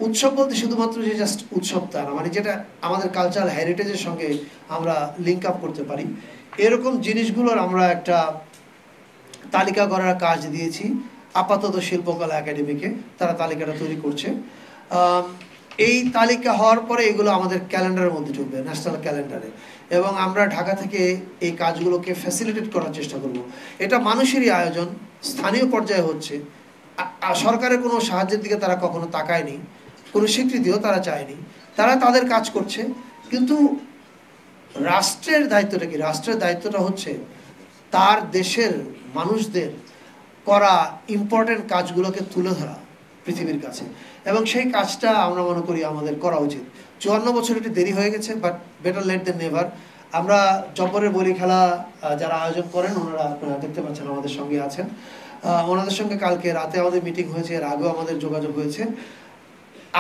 উৎসব বলতে শুধুমাত্র যে জাস্ট উৎসব তা না, মানে যেটা আমাদের কালচারাল হেরিটেজের সঙ্গে আমরা লিঙ্ক আপ করতে পারি, এরকম জিনিসগুলোর আমরা একটা তালিকা করার কাজ দিয়েছি আপাতত শিল্পকলা একাডেমিকে। তারা তালিকাটা তৈরি করছে। এই তালিকা হওয়ার পরে এগুলো আমাদের ক্যালেন্ডারের মধ্যে ঢুকবে, ন্যাশনাল ক্যালেন্ডারে, এবং আমরা ঢাকা থেকে এই কাজগুলোকে ফ্যাসিলিটেট করার চেষ্টা করব। এটা মানুষেরই আয়োজন, স্থানীয় পর্যায়ে হচ্ছে। সরকারের কোনো সাহায্যের দিকে তারা কখনো তাকায়নি, কোনো স্বীকৃতিও তারা চায়নি। তারা তাদের কাজ করছে। কিন্তু রাষ্ট্রের দায়িত্বটা কি? রাষ্ট্রের দায়িত্বটা হচ্ছে তার দেশের মানুষদের করা ইম্পর্টেন্ট কাজগুলোকে তুলে ধরা পৃথিবীর কাছে, এবং সেই কাজটা আমরা মনে করি আমাদের করা উচিত। 54 বছর একটু দেরি হয়ে গেছে, but better late than never. আমরা জব্বরের বলি খেলা যারা আয়োজন করেন, ওনারা আপনারা দেখতে পাচ্ছেন আমাদের সঙ্গে আছেন। ওনাদের সঙ্গে কালকে রাতে আমাদের মিটিং হয়েছে, এর আগেও আমাদের যোগাযোগ হয়েছে।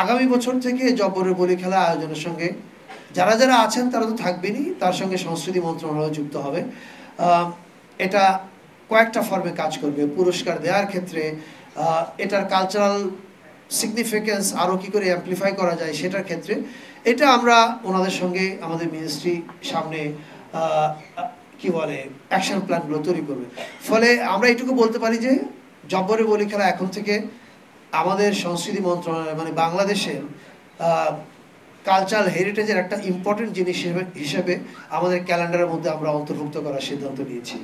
আগামী বছর থেকে জব্বরের বলি খেলা আয়োজনের সঙ্গে যারা যারা আছেন তারা তো থাকবেনই, তার সঙ্গে সংস্কৃতি মন্ত্রণালয় যুক্ত হবে। এটা কয়েকটা ফর্মে কাজ করবে। পুরস্কার দেওয়ার ক্ষেত্রে, এটার কালচারাল সিগনিফিকেন্স আরও কী করে অ্যাম্প্লিফাই করা যায় সেটার ক্ষেত্রে, এটা আমরা ওনাদের সঙ্গে আমাদের মিনিস্ট্রি সামনে কি বলে অ্যাকশন প্ল্যানগুলো তৈরি করবে। ফলে আমরা এটুকু বলতে পারি যে জব্বরের বলি খেলা এখন থেকে আমাদের সংস্কৃতি মন্ত্রণালয়, মানে বাংলাদেশের কালচারাল হেরিটেজের একটা ইম্পর্টেন্ট জিনিস হিসেবে আমাদের ক্যালেন্ডারের মধ্যে আমরা অন্তর্ভুক্ত করার সিদ্ধান্ত নিয়েছি।